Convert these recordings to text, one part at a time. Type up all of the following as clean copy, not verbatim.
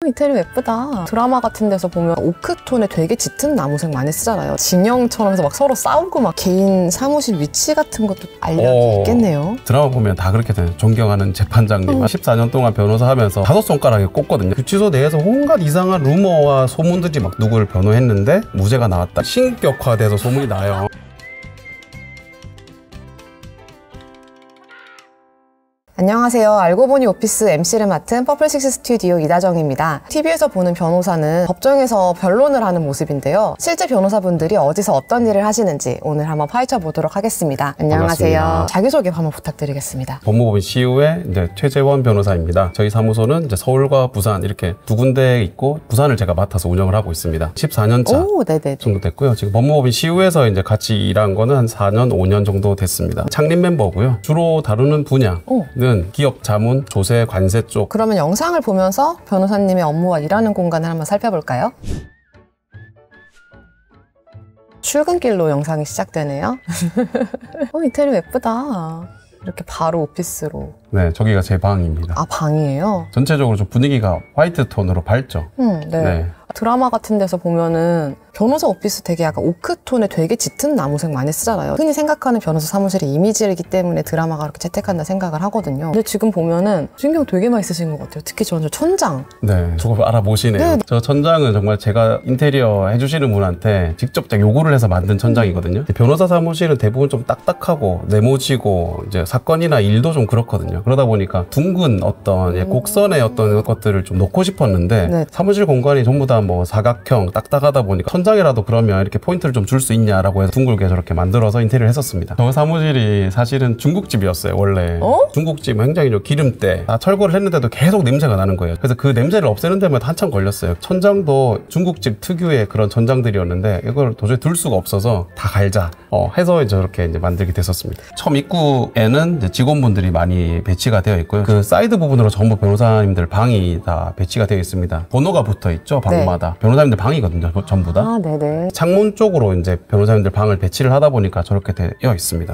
인테리어 예쁘다. 드라마 같은 데서 보면 오크톤에 되게 짙은 나무색 많이 쓰잖아요. 진영처럼 해서 막 서로 싸우고 막 개인 사무실 위치 같은 것도 알려져 있겠네요. 드라마 보면 다 그렇게 돼요. 존경하는 재판장님 14년 동안 변호사 하면서 5손가락에 꼽거든요. 구치소 내에서 온갖 이상한 루머와 소문들이 막 누구를 변호했는데 무죄가 나왔다. 신격화돼서 소문이 나요. 안녕하세요. 알고 보니 오피스 MC를 맡은 퍼플식스 스튜디오 이다정입니다. TV에서 보는 변호사는 법정에서 변론을 하는 모습인데요. 실제 변호사분들이 어디서 어떤 일을 하시는지 오늘 한번 파헤쳐 보도록 하겠습니다. 안녕하세요. 반갑습니다. 자기소개 한번 부탁드리겠습니다. 법무법인 CU의 최재원 변호사입니다. 저희 사무소는 이제 서울과 부산 이렇게 두 군데 있고 부산을 제가 맡아서 운영을 하고 있습니다. 14년 차 정도 됐고요. 지금 법무법인 CU에서 이제 같이 일한 거는 한 4년, 5년 정도 됐습니다. 창립 멤버고요. 주로 다루는 분야는 기업 자문, 조세, 관세 쪽. 그러면 영상을 보면서 변호사님의 업무와 일하는 공간을 한번 살펴볼까요? 출근길로 영상이 시작되네요. 인테리어 예쁘다. 이렇게 바로 오피스로. 네, 저기가 제 방입니다. 아, 방이에요? 전체적으로 좀 분위기가 화이트 톤으로 밝죠? 네. 드라마 같은 데서 보면은 변호사 오피스 되게 약간 오크톤에 되게 짙은 나무색 많이 쓰잖아요. 흔히 생각하는 변호사 사무실의 이미지이기 때문에 드라마가 그렇게 채택한다 생각을 하거든요. 근데 지금 보면은 신경 되게 많이 쓰신 것 같아요. 특히 저는 천장. 네, 저거 알아보시네요. 네. 저 천장은 정말 제가 인테리어 해주시는 분한테 직접 요구를 해서 만든 천장이거든요. 변호사 사무실은 대부분 좀 딱딱하고 네모지고 이제 사건이나 일도 좀 그렇거든요. 그러다 보니까 둥근 어떤 곡선의 어떤 것들을 좀 놓고 싶었는데 사무실 공간이 전부 다 뭐 사각형 딱딱하다 보니까 천장이라도 그러면 이렇게 포인트를 좀 줄 수 있냐라고 해서 둥글게 저렇게 만들어서 인테리어를 했었습니다. 저 사무실이 사실은 중국집이었어요. 원래 중국집 굉장히 좀 기름때 다 철거를 했는데도 계속 냄새가 나는 거예요. 그래서 그 냄새를 없애는 데만 한참 걸렸어요. 천장도 중국집 특유의 그런 천장들이었는데 이걸 도저히 둘 수가 없어서 다 갈자 해서 저렇게 이제 만들게 됐었습니다. 처음 입구에는 이제 직원분들이 많이 배치가 되어 있고요. 그 사이드 부분으로 전부 변호사님들 방이 다 배치가 되어 있습니다. 번호가 붙어 있죠. 방마다. 변호사님들 방이거든요. 전부 다. 아, 네네. 창문 쪽으로 이제 변호사님들 방을 배치를 하다 보니까 저렇게 되어 있습니다.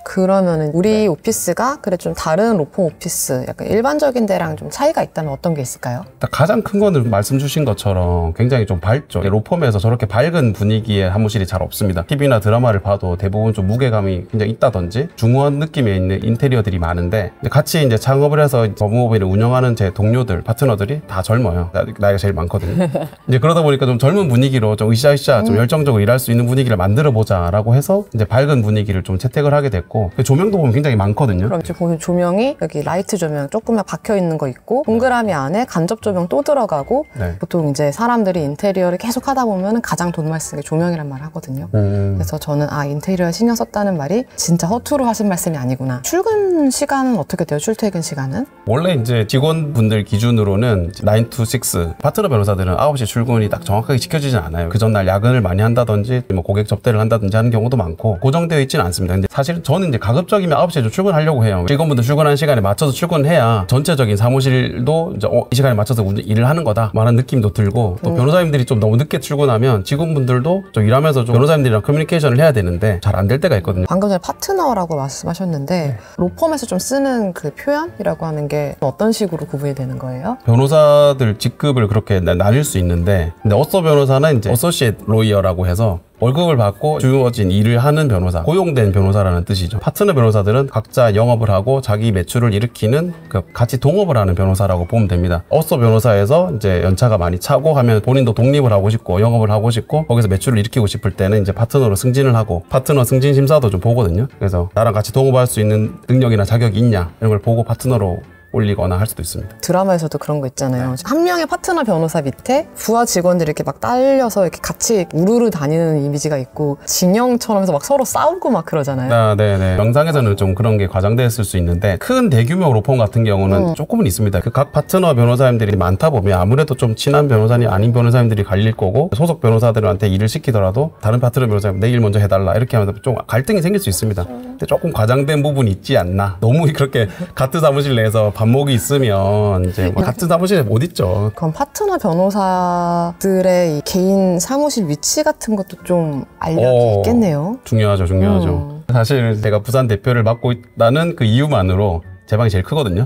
그러면은 우리 오피스가 그래 좀 다른 로펌 오피스 약간 일반적인 데랑 좀 차이가 있다면 어떤 게 있을까요? 가장 큰 거는 말씀 주신 것처럼 굉장히 좀 밝죠. 로펌에서 저렇게 밝은 분위기의 사무실이 잘 없습니다. TV나 드라마를 봐도 대부분 좀 무게감이 굉장히 있다든지 중후한 느낌에 있는 인테리어들이 많은데 같이 이제 창업을 해서 법무법인을 운영하는 제 동료들, 파트너들이 다 젊어요. 나이가 제일 많거든요. 이제 그러다 보니까 좀 젊은 분위기로 좀 으쌰으쌰 좀 열정적으로 일할 수 있는 분위기를 만들어 보자라고 해서 이제 밝은 분위기를 좀 채택을 하게 됐고 조명도 보면 굉장히 많거든요. 그럼 지금 보면 조명이 여기 라이트 조명 조금만 박혀 있는 거 있고 동그라미 안에 간접 조명 또 들어가고 보통 이제 사람들이 인테리어를 계속 하다 보면 가장 돈 많이 쓰는 게 조명이란 말 하거든요. 그래서 저는 인테리어에 신경 썼다는 말이 진짜 허투루 하신 말씀이 아니구나. 출근 시간은 어떻게 돼요? 출퇴근 시간은? 원래 이제 직원분들 기준으로는 9 to 6 파트너 변호사들은 9시 출근이 딱 정확하게 지켜지진 않아요. 그 전날 야근을 많이 한다든지 뭐 고객 접대를 한다든지 하는 경우도 많고 고정되어 있지는 않습니다. 근데 사실 저는 이제 가급적이면 9시에 좀 출근하려고 해요. 직원분들 출근하는 시간에 맞춰서 출근해야 전체적인 사무실도 이제 이 시간에 맞춰서 일을 하는 거다 말하는 느낌도 들고 또 변호사님들이 좀 너무 늦게 출근하면 직원분들도 좀 일하면서 좀 변호사님들이랑 커뮤니케이션을 해야 되는데 잘 안 될 때가 있거든요. 방금 전에 파트너라고 말씀하셨는데 로펌에서 좀 쓰는 그 표현이라고 하는 게 어떤 식으로 구분이 되는 거예요? 변호사들 직급을 그렇게 나뉠 수 있는데 근데 어서 변호사는 이제 어소시에이트 로이어라고 해서 월급을 받고 주어진 일을 하는 변호사, 고용된 변호사라는 뜻이죠. 파트너 변호사들은 각자 영업을 하고 자기 매출을 일으키는 같이 동업을 하는 변호사라고 보면 됩니다. 어서 변호사에서 이제 연차가 많이 차고 하면 본인도 독립을 하고 싶고 영업을 하고 싶고 거기서 매출을 일으키고 싶을 때는 이제 파트너로 승진을 하고 파트너 승진 심사도 좀 보거든요. 그래서 나랑 같이 동업할 수 있는 능력이나 자격이 있냐 이런 걸 보고 파트너로 올리거나 할 수도 있습니다. 드라마에서도 그런 거 있잖아요. 한 명의 파트너 변호사 밑에 부하 직원들이 이렇게 막 딸려서 이렇게 같이 우르르 다니는 이미지가 있고 진영처럼 해서 막 서로 싸우고 막 그러잖아요. 네네. 영상에서는 좀 그런 게 과장됐을 수 있는데 큰 대규모 로펌 같은 경우는 조금은 있습니다. 그 각 파트너 변호사님들이 많다 보면 아무래도 좀 친한 변호사님 아닌 변호사님들이 갈릴 거고 소속 변호사들한테 일을 시키더라도 다른 파트너 변호사님 내 일 먼저 해달라 이렇게 하면 좀 갈등이 생길 수 있습니다. 근데 조금 과장된 부분이 있지 않나. 너무 그렇게 같은 사무실 내에서 반목이 있으면 이제 뭐 같은 사무실에 못 있죠. 그럼 파트너 변호사들의 이 개인 사무실 위치 같은 것도 좀 알려져 있겠네요. 중요하죠. 사실 제가 부산 대표를 맡고 있다는 그 이유만으로 제 방이 제일 크거든요.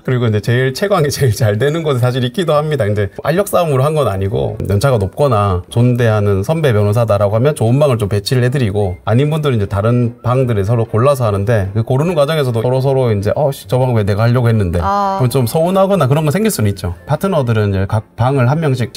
그리고 이제 제일 채광이 제일 잘 되는 곳에 사실 있기도 합니다. 근데 알력 싸움으로 한 건 아니고 연차가 높거나 존대하는 선배 변호사다라고 하면 좋은 방을 좀 배치를 해드리고 아닌 분들은 이제 다른 방들을 서로 골라서 하는데 그 고르는 과정에서도 서로 이제 저 방 왜 내가 하려고 했는데 그럼 좀 서운하거나 그런 거 생길 수는 있죠. 파트너들은 이제 각 방을 한 명씩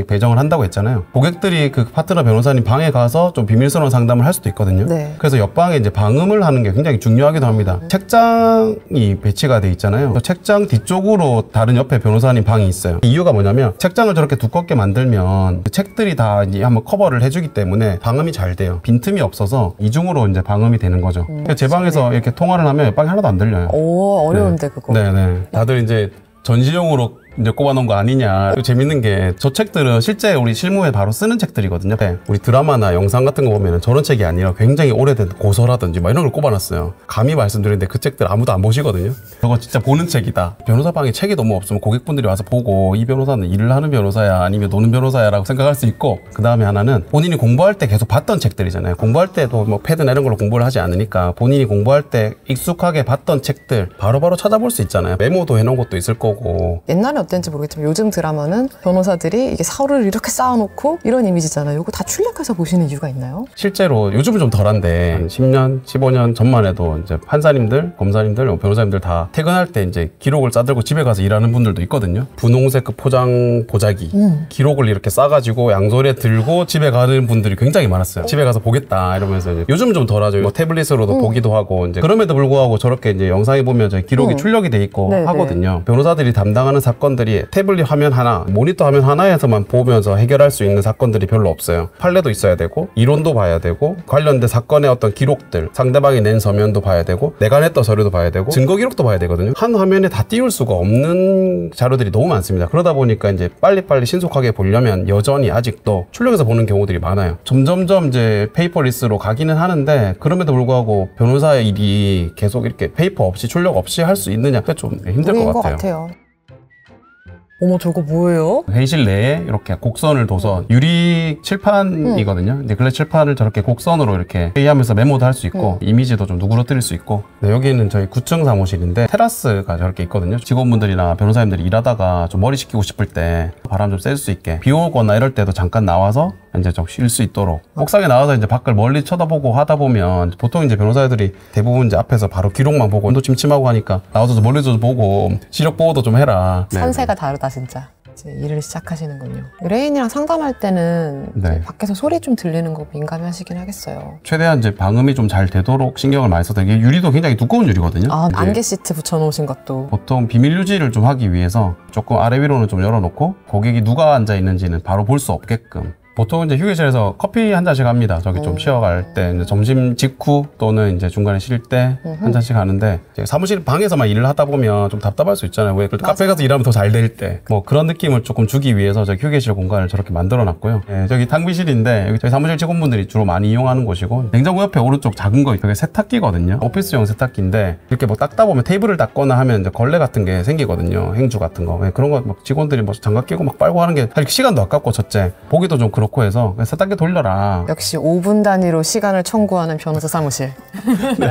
배정을 한다고 했잖아요. 고객들이 그 파트너 변호사님 방에 가서 좀 비밀스러운 상담을 할 수도 있거든요. 네. 그래서 옆방에 이제 방음을 하는 게 굉장히 중요하기도 합니다. 책장이 배치가 돼 있잖아요. 책장 뒤쪽으로 다른 옆에 변호사님 방이 있어요. 이유가 뭐냐면 책장을 저렇게 두껍게 만들면 그 책들이 다 이제 한번 커버를 해주기 때문에 방음이 잘 돼요. 빈틈이 없어서 이중으로 이제 방음이 되는 거죠. 제 방에서 이렇게 통화를 하면 옆방이 하나도 안 들려요. 오, 어려운데 그거. 네네. 다들 이제 전시용으로 이제 꼽아놓은 거 아니냐. 재밌는 게 저 책들은 실제 우리 실무에 바로 쓰는 책들이거든요. 네. 우리 드라마나 영상 같은 거 보면은 저런 책이 아니라 굉장히 오래된 고서라든지 막 이런 걸 꼽아놨어요. 감히 말씀드리는데 그 책들 아무도 안 보시거든요. 저거 진짜 보는 책이다. 변호사방에 책이 너무 없으면 고객분들이 와서 보고 이 변호사는 일을 하는 변호사야 아니면 노는 변호사야 라고 생각할 수 있고, 그 다음에 하나는 본인이 공부할 때 계속 봤던 책들이잖아요. 공부할 때도 뭐 패드나 이런 걸로 공부를 하지 않으니까 본인이 공부할 때 익숙하게 봤던 책들 바로바로 찾아볼 수 있잖아요. 메모도 해놓은 것도 있을 거고. 옛날에 어땠는지 모르겠지만 요즘 드라마는 변호사들이 이게 서류를 이렇게 쌓아놓고 이런 이미지잖아요. 이거 다 출력해서 보시는 이유가 있나요? 실제로 요즘은 좀 덜한데 10년, 15년 전만 해도 이제 판사님들, 검사님들, 변호사님들 다 퇴근할 때 이제 기록을 싸들고 집에 가서 일하는 분들도 있거든요. 분홍색 그 포장 보자기 기록을 이렇게 싸가지고 양손에 들고 집에 가는 분들이 굉장히 많았어요. 집에 가서 보겠다 이러면서 이제 요즘은 좀 덜하죠. 뭐 태블릿으로도 보기도 하고 이제 그럼에도 불구하고 저렇게 이제 영상에 보면 저희 기록이 출력이 돼 있고 네네. 하거든요. 변호사들이 담당하는 사건들이 태블릿 화면 하나, 모니터 화면 하나에서만 보면서 해결할 수 있는 사건들이 별로 없어요. 판례도 있어야 되고 이론도 봐야 되고 관련된 사건의 어떤 기록들, 상대방이 낸 서면도 봐야 되고 내가 냈던 서류도 봐야 되고 증거 기록도 봐야 되거든요. 한 화면에 다 띄울 수가 없는 자료들이 너무 많습니다. 그러다 보니까 이제 빨리빨리 신속하게 보려면 여전히 아직도 출력해서 보는 경우들이 많아요. 점점점 이제 페이퍼리스로 가기는 하는데 그럼에도 불구하고 변호사의 일이 계속 이렇게 페이퍼 없이 출력 없이 할 수 있느냐, 그게 좀 힘들 것 같아요. 어머, 저거 뭐예요? 회의실 내에 이렇게 곡선을 둬서 유리 칠판이거든요. 근데 글래 칠판을 저렇게 곡선으로 이렇게 회의하면서 메모도 할 수 있고 이미지도 좀 누그러뜨릴 수 있고. 네, 여기는 저희 9층 사무실인데 테라스가 저렇게 있거든요. 직원분들이나 변호사님들이 일하다가 좀 머리 식히고 싶을 때 바람 좀 쐴 수 있게, 비 오거나 이럴 때도 잠깐 나와서 이제 좀 쉴 수 있도록 옥상에 나와서 이제 밖을 멀리 쳐다보고 하다 보면 보통 이제 변호사들이 대부분 이제 앞에서 바로 기록만 보고 온도 침침하고 하니까 나와서 멀리서 보고 시력 보호도 좀 해라. 산세가 다르다 진짜. 이제 일을 시작하시는군요. 의뢰인이랑 상담할 때는 네. 밖에서 소리 좀 들리는 거 민감해하시긴 하겠어요. 최대한 이제 방음이 좀 잘 되도록 신경을 많이 써서, 이게 유리도 굉장히 두꺼운 유리거든요. 아, 안개 시트 붙여놓으신 것도. 보통 비밀 유지를 좀 하기 위해서 조금 아래 위로는 좀 열어놓고 고객이 누가 앉아 있는지는 바로 볼 수 없게끔. 보통 이제 휴게실에서 커피 한 잔씩 합니다. 저기 좀 쉬어갈 때, 이제 점심 직후 또는 이제 중간에 쉴 때 한 잔씩 하는데, 이제 사무실 방에서만 일을 하다 보면 좀 답답할 수 있잖아요. 왜 카페 가서 일하면 더 잘 될 때. 뭐 그런 느낌을 조금 주기 위해서 저기 휴게실 공간을 저렇게 만들어 놨고요. 네, 저기 탕비실인데 여기 저희 사무실 직원분들이 주로 많이 이용하는 곳이고, 냉장고 옆에 오른쪽 작은 거 그게 세탁기거든요. 오피스용 세탁기인데 이렇게 뭐 닦다 보면 테이블을 닦거나 하면 이제 걸레 같은 게 생기거든요. 행주 같은 거. 네, 그런 거 막 직원들이 뭐 장갑 끼고 막 빨고 하는 게 사실 시간도 아깝고, 첫째 보기도 좀 그렇고 해서 세탁기 돌려라. 역시 5분 단위로 시간을 청구하는 변호사 사무실. 네.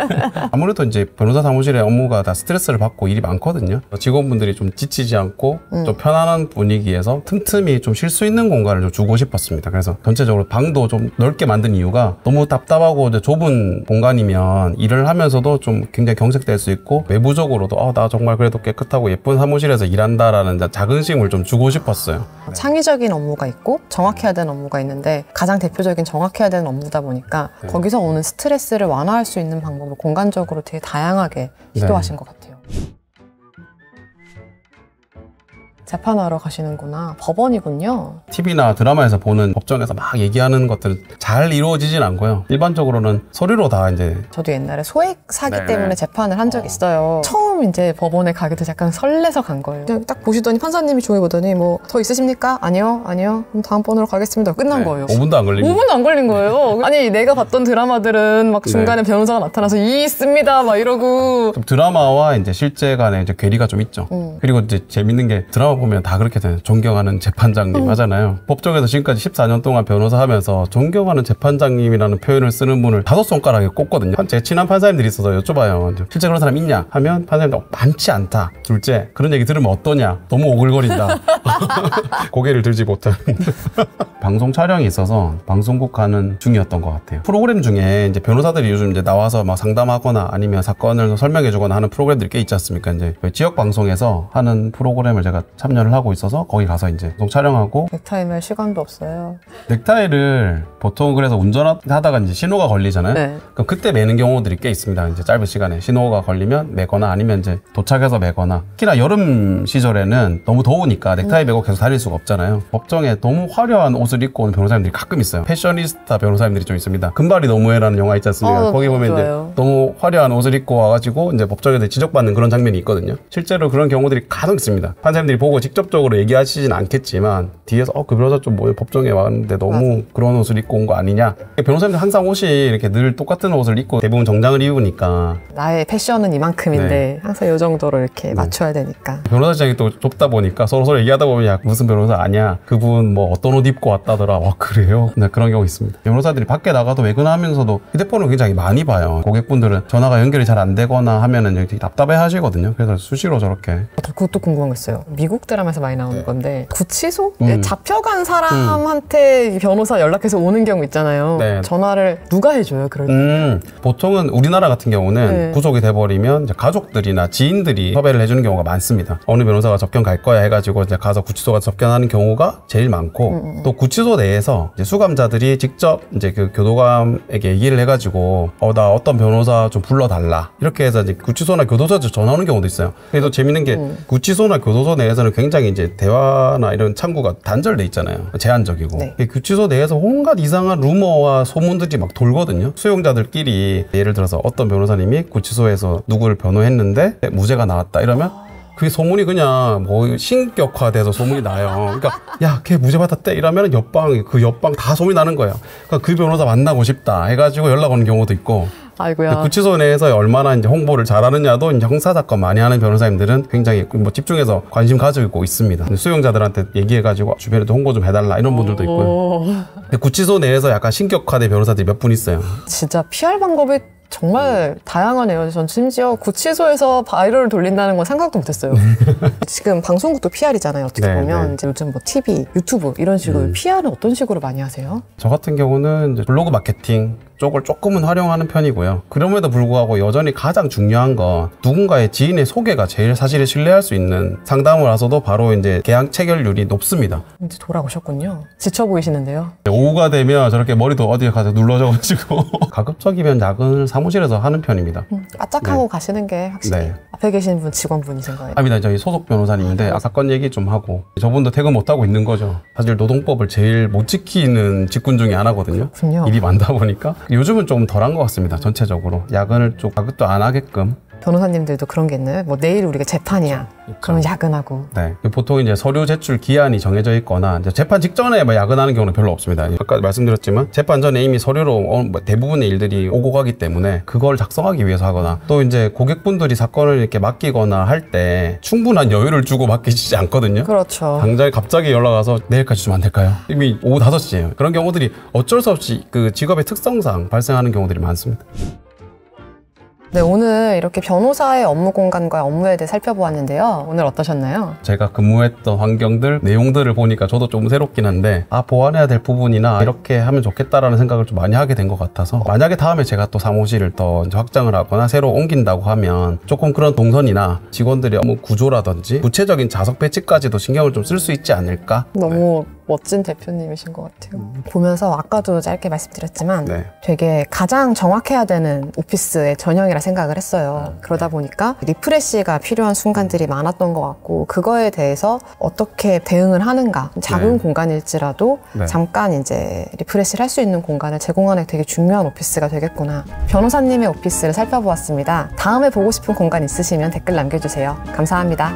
아무래도 이제 변호사 사무실의 업무가 다 스트레스를 받고 일이 많거든요. 직원분들이 좀 지치지 않고 좀 편안한 분위기에서 틈틈이 좀 쉴 수 있는 공간을 좀 주고 싶었습니다. 그래서 전체적으로 방도 좀 넓게 만든 이유가, 너무 답답하고 이제 좁은 공간이면 일을 하면서도 좀 굉장히 경색될 수 있고, 외부적으로도 나 정말 그래도 깨끗하고 예쁜 사무실에서 일한다라는 자긍심을 좀 주고 싶었어요. 네. 창의적인 업무가 있고 정확해야 되는 업무가 있는데 가장 대표적인 정확해야 되는 업무다 보니까 거기서 오는 스트레스를 완화할 수 있는 방법을 공간적으로 되게 다양하게 시도하신 것 같아요. 재판하러 가시는구나. 법원이군요. TV나 드라마에서 보는 법정에서 막 얘기하는 것들은 잘 이루어지진 않고요. 일반적으로는 소리로 다 이제. 저도 옛날에 소액 사기 때문에 재판을 한 적이 있어요. 처음 이제 법원에 가게 돼서 약간 설레서 간 거예요. 그냥 딱 보시더니 판사님이 조회 보더니 뭐 더 있으십니까? 아니요. 그럼 다음번으로 가겠습니다. 끝난 거예요. 5분도 안 걸린 5분도 안 걸린 거예요. 아니 내가 봤던 드라마들은 막 중간에 변호사가 나타나서 있습니다 막 이러고. 좀 드라마와 이제 실제 간에 이제 괴리가 좀 있죠. 그리고 이제 재밌는 게 드라마 보면 다 그렇게 돼요. 존경하는 재판장님 하잖아요. 법정에서 지금까지 14년 동안 변호사 하면서 존경하는 재판장님이라는 표현을 쓰는 분을 5손가락에 꼽거든요. 제 친한 판사님들이 있어서 여쭤봐요. 실제 그런 사람 있냐? 하면 판사님 했는데 많지 않다. 둘째, 그런 얘기 들으면 어떠냐? 너무 오글거린다. 고개를 들지 못한. 방송 촬영이 있어서 방송국 가는 중이었던 것 같아요. 프로그램 중에 이제 변호사들이 요즘 이제 나와서 막 상담하거나 아니면 사건을 설명해주거나 하는 프로그램들이 꽤 있지 않습니까? 이제 지역 방송에서 하는 프로그램을 제가 참여를 하고 있어서 거기 가서 이제 방송 촬영하고. 넥타이 맬 시간도 없어요. 넥타이를 보통 그래서 운전하다가 이제 신호가 걸리잖아요. 네. 그럼 그때 매는 경우들이 꽤 있습니다. 이제 짧은 시간에 신호가 걸리면 매거나 아니면 이제 도착해서 매거나. 특히나 여름 시절에는 너무 더우니까 넥타이 매고 계속 다닐 수가 없잖아요. 법정에 너무 화려한 옷을 입고 오는 변호사님들이 가끔 있어요. 패셔니스타 변호사님들이 좀 있습니다. 금발이 너무해라는 영화 있지 않습니까? 거기 보면 좋아요. 이제 너무 화려한 옷을 입고 와가지고 이제 법정에서 지적받는 그런 장면이 있거든요. 실제로 그런 경우들이 간혹 있습니다. 판사님들이 보고 직접적으로 얘기하시진 않겠지만 뒤에서 그 변호사 좀 뭐 법정에 왔는데 너무 그런 옷을 입고 온 거 아니냐. 변호사님들 항상 옷이 이렇게 늘 똑같은 옷을 입고 대부분 정장을 입으니까 나의 패션은 이만큼인데 네. 항상 이 정도로 이렇게 맞춰야 되니까. 변호사장이 또 좁다 보니까 서로 얘기하다 보면 야 무슨 변호사 아니야, 그분 뭐 어떤 옷 입고 왔다더라. 와 그래요? 네, 그런 경우 있습니다. 변호사들이 밖에 나가도 외근하면서도 휴대폰을 굉장히 많이 봐요. 고객분들은 전화가 연결이 잘 안 되거나 하면은 되게 답답해 하시거든요. 그래서 수시로 저렇게. 그것도 궁금한 거 있어요. 미국 드라마에서 많이 나오는 건데 구치소? 잡혀간 사람한테 변호사 연락해서 오는 경우 있잖아요. 네. 전화를 누가 해줘요? 그럴 때? 보통은 우리나라 같은 경우는 네. 구속이 돼버리면 이제 가족들이나 지인들이 섭외를 해주는 경우가 많습니다. 어느 변호사가 접견 갈 거야 해가지고 이제 가서 구치소가 접견하는 경우가 제일 많고 또 구치소 내에서 이제 수감자들이 직접 이제 그 교도관에게 얘기를 해가지고 나 어떤 변호사 좀 불러달라 이렇게 해서 이제 구치소나 교도소에서 전화 오는 경우도 있어요. 그래도 재밌는 게 구치소나 교도소 내에서는 굉장히 이제 대화나 이런 창구가 단절돼 있잖아요. 제한적이고. 네. 구치소 내에서 온갖 이상한 루머와 소문들이 막 돌거든요. 수용자들끼리 예를 들어서 어떤 변호사님이 구치소에서 누구를 변호했는데 무죄가 나왔다 이러면 그게 소문이 그냥 뭐 신격화돼서 소문이 나요. 그러니까 야, 걔 무죄 받았대 이러면 그 옆방 다 소문이 나는 거예요. 그러니까 그 변호사 만나고 싶다 해가지고 연락 오는 경우도 있고. 아이고야. 구치소 내에서 얼마나 이제 홍보를 잘하느냐도 이제 형사 사건 많이 하는 변호사님들은 굉장히 뭐 집중해서 관심 가지고 있습니다. 수용자들한테 얘기해가지고 주변에도 홍보 좀 해달라 이런 분들도 있고요. 근데 구치소 내에서 약간 신격화된 변호사들이 몇 분 있어요. 진짜 PR 방법이 정말 다양하네요. 전 심지어 구치소에서 바이럴을 돌린다는 건 생각도 못했어요. 지금 방송국도 PR이잖아요. 어떻게 네, 보면 네. 이제 요즘 뭐 TV, 유튜브 이런 식으로 PR은 어떤 식으로 많이 하세요? 저 같은 경우는 이제 블로그 마케팅 쪽을 조금은 활용하는 편이고요. 그럼에도 불구하고 여전히 가장 중요한 건 누군가의 지인의 소개가 제일 사실을 신뢰할 수 있는 상담을 와서도 바로 이제 계약 체결률이 높습니다. 이제 돌아오셨군요. 지쳐 보이시는데요. 오후가 되면 저렇게 머리도 어디에 가서 눌러져가지고 가급적이면 야근을 사무실에서 하는 편입니다. 바짝하고 네. 가시는 게 확실히 네. 앞에 계신 분 직원분이신 거예요. 아닙니다. 저희 소속 변호사님인데 사건 얘기 좀 하고 저분도 퇴근 못하고 있는 거죠. 사실 노동법을 제일 못 지키는 직군 중에 하나거든요. 그렇군요. 일이 많다 보니까 요즘은 좀 덜한 것 같습니다. 전체적으로 야근을 좀 가급도 안 하게끔. 변호사님들도 그런 게 있나요? 뭐 내일 우리가 재판이야. 그러면 야근하고. 네. 보통 이제 서류 제출 기한이 정해져 있거나 이제 재판 직전에 뭐 야근하는 경우는 별로 없습니다. 아까 말씀드렸지만 재판 전에 이미 서류로 대부분의 일들이 오고 가기 때문에 그걸 작성하기 위해서 하거나 또 이제 고객분들이 사건을 이렇게 맡기거나 할 때 충분한 여유를 주고 맡기지 않거든요. 그렇죠. 당장 갑자기 연락 와서 내일까지 좀 안 될까요? 이미 오후 5시예요. 그런 경우들이 어쩔 수 없이 그 직업의 특성상 발생하는 경우들이 많습니다. 네, 오늘 이렇게 변호사의 업무 공간과 업무에 대해 살펴보았는데요. 오늘 어떠셨나요? 제가 근무했던 환경들, 내용들을 보니까 저도 좀 새롭긴 한데 보완해야 될 부분이나 이렇게 하면 좋겠다라는 생각을 좀 많이 하게 된 것 같아서 만약에 다음에 제가 또 사무실을 더 이제 확장을 하거나 새로 옮긴다고 하면 조금 그런 동선이나 직원들의 업무 구조라든지 구체적인 자석 배치까지도 신경을 좀 쓸 수 있지 않을까? 너무 멋진 대표님이신 것 같아요. 보면서 아까도 짧게 말씀드렸지만 네. 되게 가장 정확해야 되는 오피스의 전형이라 생각을 했어요. 그러다 보니까 리프레시가 필요한 순간들이 많았던 것 같고 그거에 대해서 어떻게 대응을 하는가 작은 공간일지라도 잠깐 이제 리프레시를 할 수 있는 공간을 제공하는 되게 중요한 오피스가 되겠구나. 변호사님의 오피스를 살펴보았습니다. 다음에 보고 싶은 공간 있으시면 댓글 남겨주세요. 감사합니다.